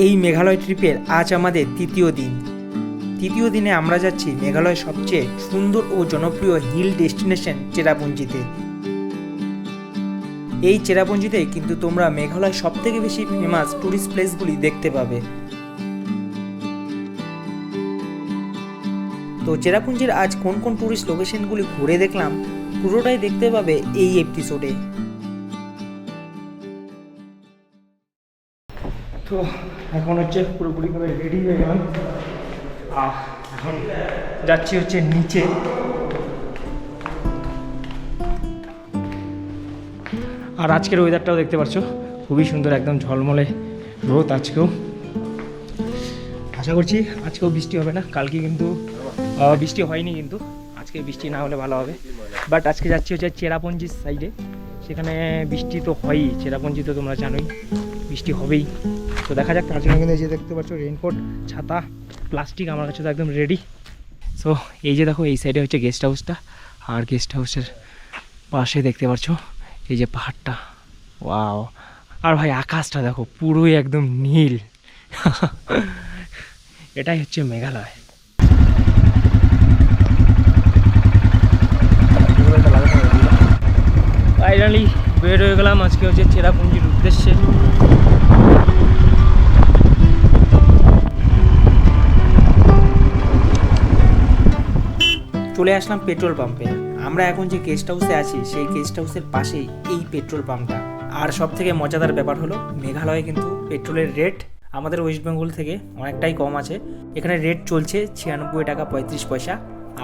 এই মেঘালয় ট্রিপের আজ আমাদের তৃতীয় দিনে আমরা যাচ্ছি মেঘালয়ের সবচেয়ে সুন্দর ও জনপ্রিয় হিল ডেস্টিনেশন চেরাপুঞ্জিতে। এই চেরাপুঞ্জিতে কিন্তু তোমরা মেঘালয়ের সবথেকে বেশি ফেমাস টুরিস্ট প্লেসগুলি দেখতে পাবে। তো চেরাপুঞ্জির আজ কোন কোন টুরিস্ট লোকেশনগুলি ঘুরে দেখলাম পুরোটাই দেখতে পাবে এই এপিসোডে। তো এখন হচ্ছে পুরোপুরি করে রেডি হয়ে গেলাম, এখন যাচ্ছি হচ্ছে নিচে। আর আজকের ওয়েদারটাও দেখতে পাচ্ছ, খুবই সুন্দর, একদম ঝলমলে রোদ আজকেও। আশা করছি আজকেও বৃষ্টি হবে না, কালকে কিন্তু বৃষ্টি হয়নি, কিন্তু আজকে বৃষ্টি না হলে ভালো হবে। বাট আজকে যাচ্ছি হচ্ছে চেরাপুঞ্জির সাইডে, সেখানে বৃষ্টি তো হয়ই, চেরাপুঞ্জি তো তোমরা জানোই বৃষ্টি হবেই। তো দেখা যাক, তার জন্য কিন্তু যে দেখতে পাচ্ছ রেইনকোট, ছাতা, প্লাস্টিক আমার কাছে তো একদম রেডি। সো এই যে দেখো, এই সাইডে হচ্ছে গেস্ট হাউসটা, আর গেস্ট হাউসের পাশে দেখতে পাচ্ছ এই যে পাহাড়টা, ওয়াও। আর ভাই আকাশটা দেখো, পুরোই একদম নীল। এটাই হচ্ছে মেঘালয়। ফাইনালি বের হয়ে গেলাম আজকে হচ্ছে চেরাপুঞ্জির উদ্দেশ্যে। চলে আসলাম পেট্রোল পাম্পে। আমরা এখন যে গেস্ট হাউসে আছি সেই গেস্ট হাউসের পাশেই এই পেট্রোল পাম্পটা। আর সব থেকে মজাদার ব্যাপার হলো, মেঘালয়ে কিন্তু পেট্রোলের রেট আমাদের ওয়েস্ট বেঙ্গল থেকে অনেকটাই কম আছে। এখানে রেট চলছে 96 টাকা 35 পয়সা,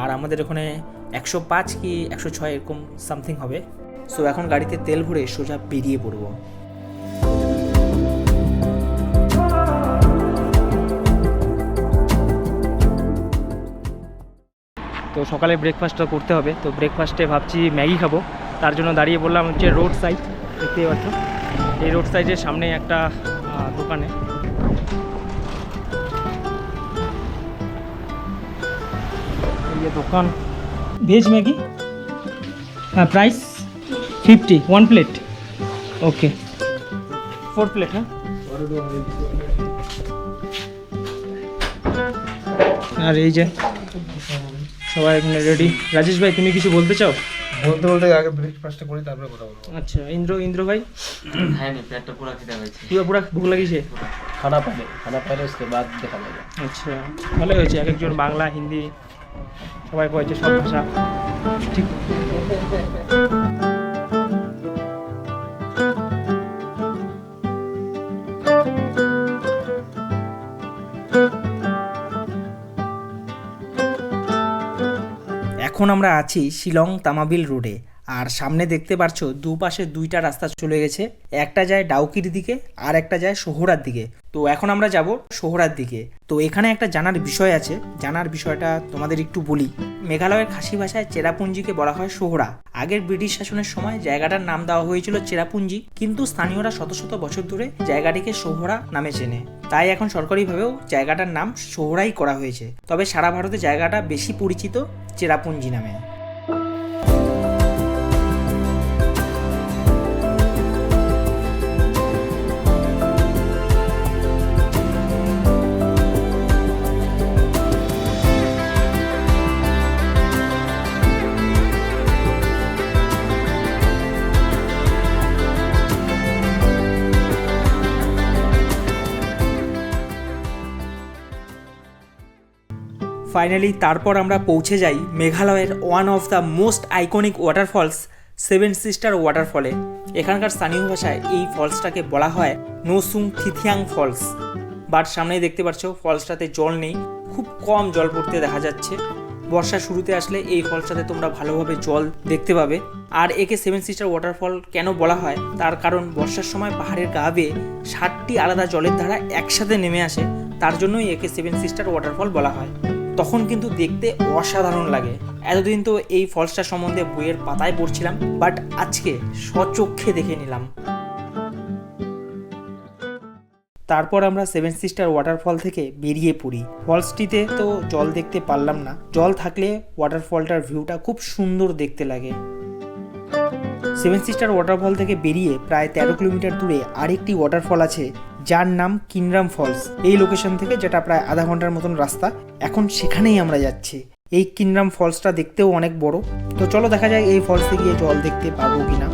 আর আমাদের ওখানে 105 কি 106 এরকম সামথিং হবে। সো এখন গাড়িতে তেল ভরে সোজা বেরিয়ে পড়বো। তো সকালে ব্রেকফাস্টটা করতে হবে, তো ব্রেকফাস্টে ভাবছি ম্যাগি খাবো। তার জন্য দাঁড়িয়ে পড়লাম হচ্ছে রোড সাইড, দেখতেই পাচ্ছ এই রোড সাইডের সামনে একটা দোকানে। এই দোকান, ভেজ ম্যাগি, হ্যাঁ প্রাইস 50, 1 প্লেট, ওকে 4 প্লেট, হ্যাঁ। আর এই যে সবাই এখানে রেডি। রাজেশ ভাই, তুমি কিছু বলতে চাও? বলতে আগে ব্রেকফাস্টটা করি, তারপরে কথা বলবো। আচ্ছা, ইন্দ্র ভাই? হ্যাঁ, পেটটা পুরো খিদে হয়েছে, পুরো ভুক লাগিয়েছে। খানা পাইলে उसके बाद দেখা যাবে। আচ্ছা, ভালোই হয়েছে, এক একজন বাংলা, হিন্দি সবাই কয়েছে, সব ভাষা ঠিক। এখন আমরা আছি শিলং তামাবিল রোডে, আর সামনে দেখতে পাচ্ছ দুপাশে দুইটা রাস্তা চলে গেছে, একটা যায় ডাউকির দিকে আর একটা যায় সোহরার দিকে। তো এখন আমরা যাব সোহরার দিকে। তো এখানে একটা জানার বিষয় আছে, জানার বিষয়টা তোমাদের একটু বলি। মেঘালয়ের খাসি ভাষায় চেরাপুঞ্জিকে বলা হয় সোহরা। আগের ব্রিটিশ শাসনের সময় জায়গাটার নাম দেওয়া হয়েছিল চেরাপুঞ্জি, কিন্তু স্থানীয়রা শত শত বছর ধরে জায়গাটিকে সোহরা নামে চেনে, তাই এখন সরকারিভাবেও জায়গাটার নাম সোহরাই করা হয়েছে। তবে সারা ভারতে জায়গাটা বেশি পরিচিত চেরাপুঞ্জি নামে। ফাইনালি তারপর আমরা পৌঁছে যাই মেঘালয়ের one of the most iconic waterfalls 7 sister ওয়াটারফলে। এখানকার স্থানীয় ভাষায় এই ফলসটাকে বলা হয় নোসুং থিথিয়াং ফলস। বাট সামনেই দেখতে পাচ্ছ ফলসটাতে জল নেই, খুব কম জল পড়তে দেখা যাচ্ছে। বর্ষার শুরুতে আসলে এই ফলসটাতে তোমরা ভালোভাবে জল দেখতে পাবে। আর একে 7 সিস্টার ওয়াটারফল কেন বলা হয়, তার কারণ বর্ষার সময় পাহাড়ের গা বেয়ে 60টি আলাদা জলের ধারা একসাথে নেমে আসে, তার জন্যই একে 7 সিস্টার ওয়াটারফল বলা হয়। তখন কিন্তু দেখতে অসাধারণ লাগে। এতদিন তো এই ফলসটা সম্বন্ধে বইয়ের পাতায় পড়ছিলাম, বাট আজকে স্বচক্ষে দেখে নিলাম। তারপর আমরা 7 সিস্টার ওয়াটারফল থেকে বেরিয়ে পড়ি। ফলসটিতে তো জল দেখতে পারলাম না, জল থাকলে ওয়াটারফলটার ভিউটা খুব সুন্দর দেখতে লাগে। 7 সিস্টার ওয়াটারফল থেকে বেরিয়ে প্রায় 13 কিলোমিটার দূরে আরেকটি ওয়াটারফল আছে, যার নাম কিনরাম ফলস। এই লোকেশন থেকে, যেটা প্রায় আধা ঘন্টার মতন রাস্তা, এখন সেখানেই আমরা যাচ্ছি। এই কিনরাম ফলসটা দেখতেও অনেক বড়। তো চলো দেখা যায় এই ফলসে গিয়ে জল দেখতে পারবো কিনা।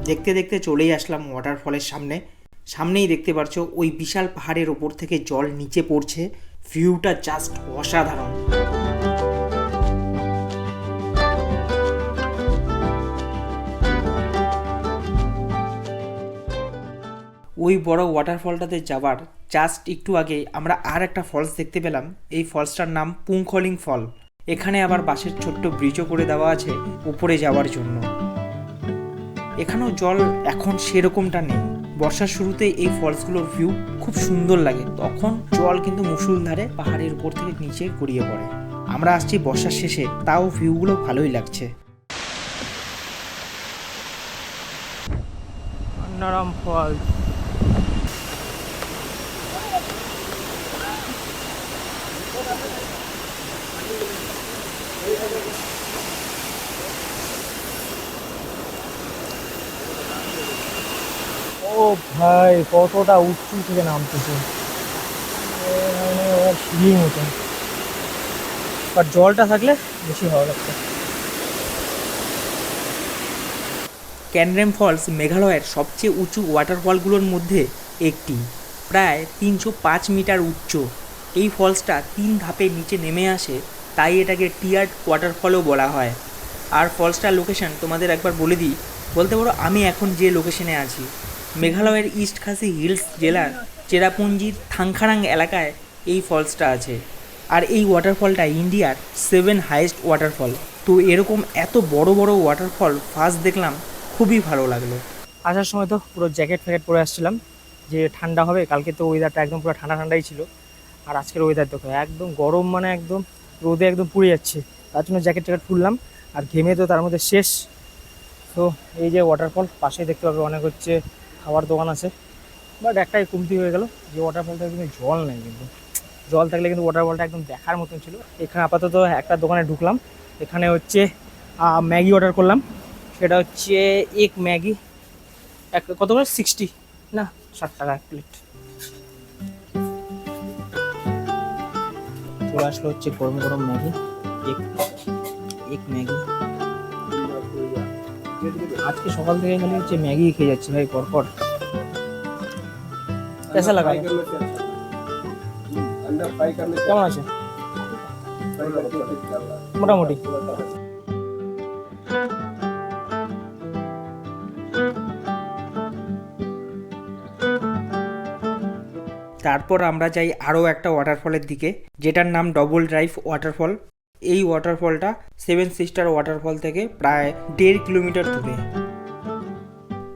দেখতে দেখতে চলেই আসলাম ওয়াটারফলের সামনেই দেখতে পাচ্ছ ওই বিশাল পাহাড়ের ওপর থেকে জল নিচে পড়ছে। ভিউটা জাস্ট অসাধারণ। ওই বড় ওয়াটারফলটাতে যাবার জাস্ট একটু আগে আমরা আর একটা ফলস দেখতে পেলাম। এই ফলসটার নাম পুংখলিং ফল। এখানে আবার বাঁশের ছোট্ট ব্রিজও করে দেওয়া আছে উপরে যাওয়ার জন্য। এখানেও জল এখন সেরকমটা নেই। বর্ষার শুরুতে এই ফলসগুলোর ভিউ খুব সুন্দর লাগে, তখন জল কিন্তু মুষলধারে পাহাড়ের উপর থেকে নিচে গড়িয়ে পড়ে। আমরা আসছি বর্ষার শেষে, তাও ভিউগুলো ভালোই লাগছে। নারাম ফলস। ও ভাই, কতটা উঁচু থেকে নামতেছে, মানে সিঁড়ির মতন। বাট জলটা থাকলে বেশি ভালো লাগতো। ক্যানরেম ফলস মেঘালয়ের সবচেয়ে উঁচু ওয়াটারফলগুলোর মধ্যে একটি, প্রায় 305 মিটার উচ্চ। এই ফলসটা 3 ধাপে নিচে নেমে আসে, তাই এটাকে টিয়ার্ড ওয়াটারফলও বলা হয়। আর ফলসটার লোকেশন তোমাদের একবার বলে দিই, বলতে পারো আমি এখন যে লোকেশনে আছি, মেঘালয়ের ইস্ট খাসি হিলস জেলার চেরাপুঞ্জির থাংখারাং এলাকায় এই ফলসটা আছে। আর এই ওয়াটারফলটা ইন্ডিয়ার 7 হাইয়েস্ট ওয়াটারফল। তো এরকম এত বড় বড় ওয়াটারফল ফার্স্ট দেখলাম, খুবই ভালো লাগলো। আসার সময় তো পুরো জ্যাকেট ফ্যাকেট পরে আসছিলাম যে ঠান্ডা হবে, কালকে তো ওয়েদারটা একদম পুরো ঠান্ডাই ছিল। আর আজকের ওয়েদার দেখো একদম গরম, মানে একদম রোদে একদম পুড়ে যাচ্ছে। তার জন্য জ্যাকেট খুললাম, আর ঘেমে তো তার মধ্যে শেষ। তো এই যে ওয়াটারফল পাশে দেখতে পাবে অনেক হচ্ছে খাবার দোকান আছে, বাট একটাই কমতি হয়ে গেল যে ওয়াটারফলটা কিন্তু জল নেই। কিন্তু জল থাকলে কিন্তু ওয়াটারফলটা একদম দেখার মতন ছিল। এখানে আপাতত একটা দোকানে ঢুকলাম, এখানে হচ্ছে ম্যাগি অর্ডার করলাম। সেটা হচ্ছে এক ম্যাগি কত করে, 60 না 60 টাকা এক প্লেট। চলে আসলো হচ্ছে গরম গরম ম্যাগি, এক ম্যাগি। আজকে সকাল থেকে খালি হচ্ছে ম্যাগি খেয়ে যাচ্ছি ভাই পরপর। कैसा लगा? কেমন আছে? মোটামুটি। তারপর আমরা যাই আরও একটা ওয়াটারফলের দিকে, যেটার নাম ডবল ড্রাইভ ওয়াটারফল। এই ওয়াটারফলটা 7 সিস্টার ওয়াটারফল থেকে প্রায় 1.5 কিলোমিটার দূরে।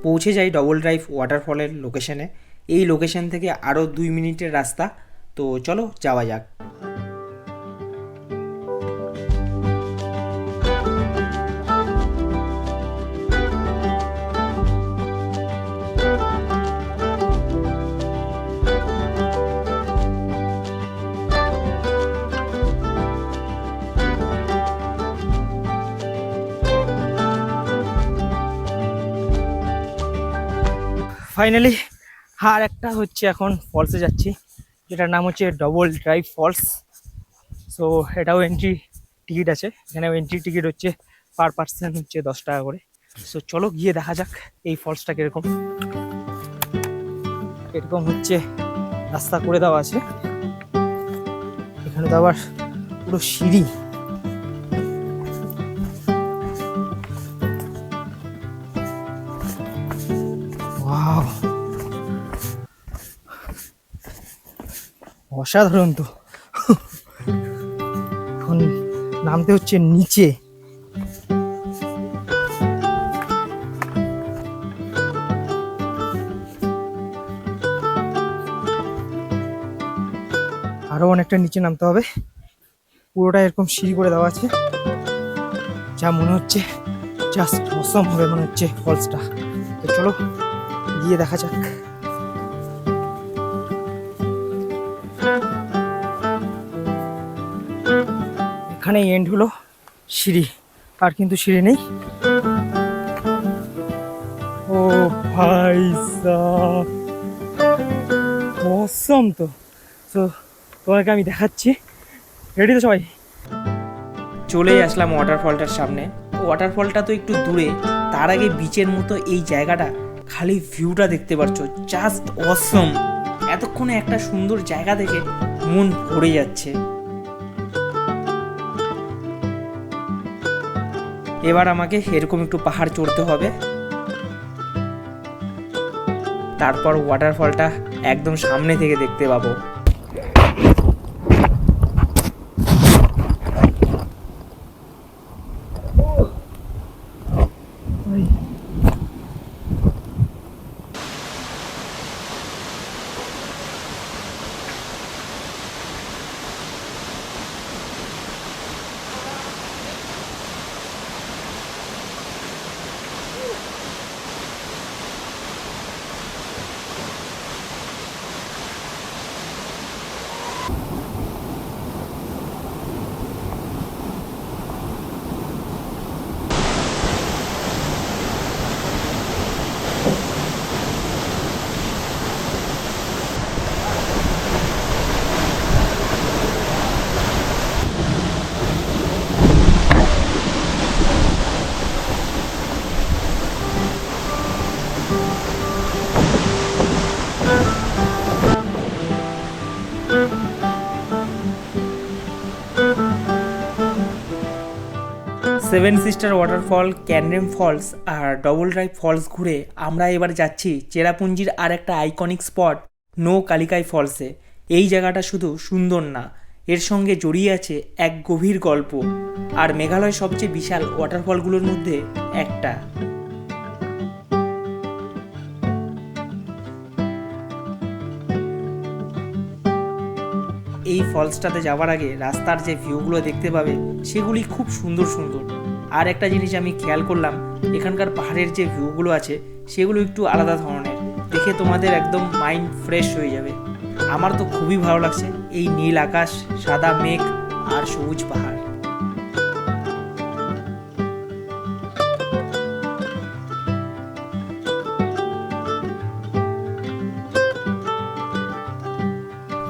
পৌঁছে যাই ডবল ড্রাইভ ওয়াটারফলের লোকেশনে। এই লোকেশন থেকে আরও 2 মিনিটের রাস্তা। তো চলো যাওয়া যাক। ফাইনালি আর একটা হচ্ছে এখন ফলসে যাচ্ছি, যেটার নাম হচ্ছে ডবল ড্রাইভ ফলস। সো এটাও এন্ট্রি টিকিট আছে, এখানেও এন্ট্রি টিকিট হচ্ছে পার পার্সন হচ্ছে 10 টাকা করে। সো চলো গিয়ে দেখা যাক এই ফলসটা কীরকম। এরকম হচ্ছে রাস্তা করে দেওয়া আছে, এখানে তো আবার পুরো সিঁড়ি। ওয়াও, অসাধারণ। তো এখন নামতে হচ্ছে নিচে। আরো অনেকটা নিচে নামতে হবে, পুরোটা এরকম সিঁড়ি করে দেওয়া আছে, যা মনে হচ্ছে জাস্ট অসম হবে মনে হচ্ছে ফলসটা। তো চলো গিয়ে দেখা যাক। এখানে এন্ড হলো সিঁড়ি, আর কিন্তু সিঁড়ি নেই। ভাই সাব অসম তো। তো তোমাকে আমি দেখাচ্ছি, রেডি তো সবাই? চলেই আসলাম ওয়াটারফলটার সামনে। ওয়াটারফলটা তো একটু দূরে, তার আগে বিচের মতো এই জায়গাটা, খালি ভিউটা দেখতে পাচ্ছ, জাস্ট অসম। এতক্ষণে একটা সুন্দর জায়গা দেখে মন ভরে যাচ্ছে। এবার আমাকে এরকম একটু পাহাড় চড়তে হবে, তারপর ওয়াটারফলটা একদম সামনে থেকে দেখতে পাবো। সেভেন সিস্টার ওয়াটারফল, ক্যানরেম ফলস আর ডবল ড্রাইভ ফলস ঘুরে আমরা এবার যাচ্ছি চেরাপুঞ্জির আর একটা আইকনিক স্পট নো কালিকাই ফলসে। এই জায়গাটা শুধু সুন্দর না, এর সঙ্গে জড়িয়ে আছে এক গভীর গল্প, আর মেঘালয় সবচেয়ে বিশাল ওয়াটারফলগুলোর মধ্যে একটা। এই ফলসটাতে যাওয়ার আগে রাস্তার যে ভিউগুলো দেখতে পাবে সেগুলি খুব সুন্দর সুন্দর। আর একটা জিনিস আমি খেয়াল করলাম, এখানকার পাহাড়ের যে ভিউগুলো আছে সেগুলো একটু আলাদা ধরনের, দেখে তোমাদের একদম মাইন্ড ফ্রেশ হয়ে যাবে। আমার তো খুবই ভালো লাগছে এই নীল আকাশ, সাদা মেঘ আর সবুজ পাহাড়।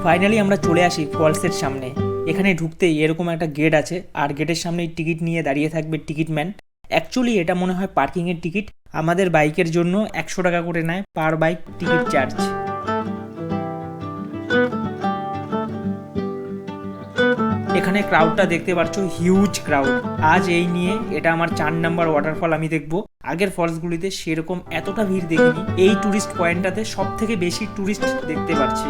ফাইনালি আমরা চলে আসি ফলসের সামনে। এখানে ঢুকতেই এরকম একটা গেট আছে, আর গেটের সামনেই টিকিট নিয়ে দাঁড়িয়ে থাকবে টিকিটম্যান। অ্যাকচুয়ালি এটা মনে হয় পার্কিংয়ের টিকিট। আমাদের বাইকের জন্য 100 টাকা করে নেয় পার বাইক টিকিট চার্জ। এখানে ক্রাউডটা দেখতে পাচ্ছ, হিউজ ক্রাউড। আজ এই নিয়ে এটা আমার 4 নাম্বার ওয়াটারফল আমি দেখবো। আগের ফলসগুলিতে সেরকম এতটা ভিড় দেখিনি, এই টুরিস্ট পয়েন্টটাতে সব থেকে বেশি টুরিস্ট দেখতে পাচ্ছি।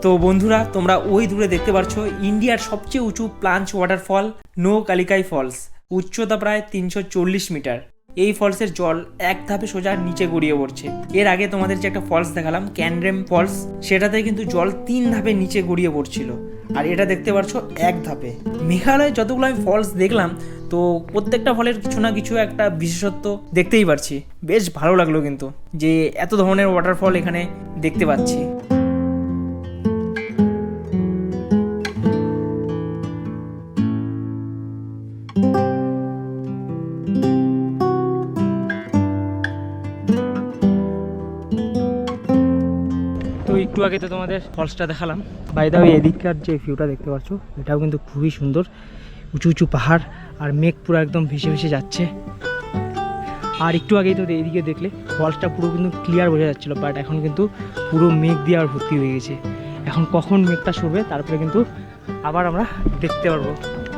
তো বন্ধুরা, তোমরা ওই দূরে দেখতে পাচ্ছ ইন্ডিয়ার সবচেয়ে উঁচু প্লাঞ্চ ওয়াটারফল নো কালিকাই ফলস, উচ্চতা প্রায় 340 মিটার। এই ফলসের জল এক ধাপে সোজা নিচে গড়িয়ে পড়ছে। এর আগে তোমাদের যে একটা ফলস দেখালাম ক্যানরেম ফলস, সেটাতে কিন্তু জল 3 ধাপে নিচে গড়িয়ে পড়ছিল, আর এটা দেখতে পাচ্ছ এক ধাপে। মেঘালয়ে যতগুলো আমি ফলস দেখলাম, তো প্রত্যেকটা ফলের কিছু না কিছু একটা বিশেষত্ব দেখতেই পাচ্ছি। বেশ ভালো লাগলো কিন্তু যে এত ধরনের ওয়াটারফল এখানে দেখতে পাচ্ছি। একটু আগে তো তোমাদের ফলসটা দেখালাম। বাই দা ওয়ে, এদিককার যে ভিউটা দেখতে পাচ্ছ এটাও কিন্তু খুবই সুন্দর, উঁচু উঁচু পাহাড় আর মেঘ পুরো একদম ভেসে ভেসে যাচ্ছে। আর একটু আগেই তো এদিকে দেখলে ফলসটা পুরো কিন্তু ক্লিয়ার বোঝা যাচ্ছিলো, বাট এখন কিন্তু পুরো মেঘ দিয়ে আর ভর্তি হয়ে গেছে। এখন কখন মেঘটা সরবে তারপরে কিন্তু আবার আমরা দেখতে পারবো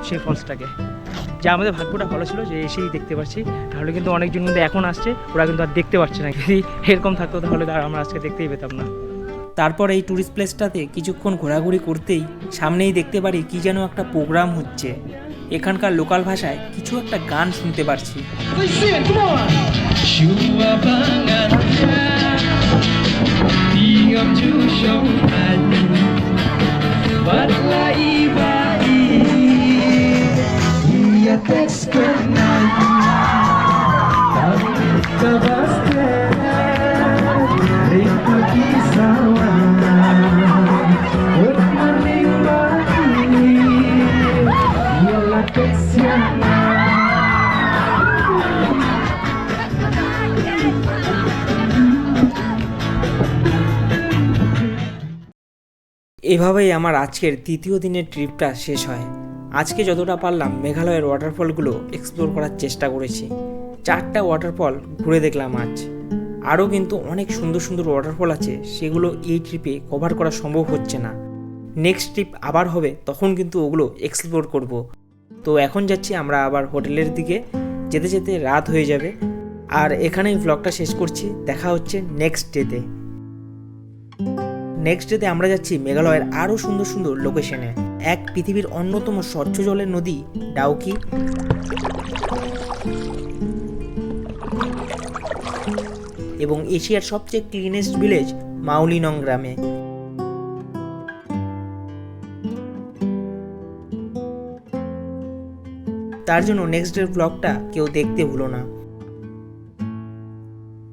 সেই ফলসটাকে। যা আমাদের ভাগ্যটা ভালো ছিল যে এসেই দেখতে পাচ্ছি, তাহলে কিন্তু অনেকজন কিন্তু এখন আসছে, ওরা কিন্তু আর দেখতে পাচ্ছে না। যদি এরকম থাকতো তাহলে আর আমরা আজকে দেখতেই পেতাম না। তারপর এই ট্যুরিস্ট প্লেসটাতে কিছুক্ষণ ঘোরাঘুরি করতেই সামনেই দেখতে পারি কি যেন একটা প্রোগ্রাম হচ্ছে। এখানকার লোকাল ভাষায় কিছু একটা গান শুনতে পারছি। এভাবেই আমার আজকের দ্বিতীয় দিনের ট্রিপটা শেষ হয়। আজকে যতটা পারলাম মেঘালয়ের ওয়াটারফলগুলো এক্সপ্লোর করার চেষ্টা করেছি। 4টা ওয়াটারফল ঘুরে দেখলাম আজ। আরও কিন্তু অনেক সুন্দর সুন্দর ওয়াটারফল আছে, সেগুলো এই ট্রিপে কভার করা সম্ভব হচ্ছে না। নেক্সট ট্রিপ আবার হবে, তখন কিন্তু ওগুলো এক্সপ্লোর করব। তো এখন যাচ্ছি আমরা আবার হোটেলের দিকে, যেতে যেতে রাত হয়ে যাবে। আর এখানেই ব্লগটা শেষ করছি, দেখা হচ্ছে নেক্সট ডেতে। নেক্সট ডেতে আমরা যাচ্ছি মেঘালয়ের আরও সুন্দর সুন্দর লোকেশনে। এক পৃথিবীর অন্যতম স্বচ্ছ জলের নদী ডাউকি, এবং এশিয়ার সবচেয়ে ক্লিনেস্ট ভিলেজ মাউলিনং গ্রামে। তার জন্য নেক্সট ডের ব্লগটা কেউ দেখতে ভুলো না।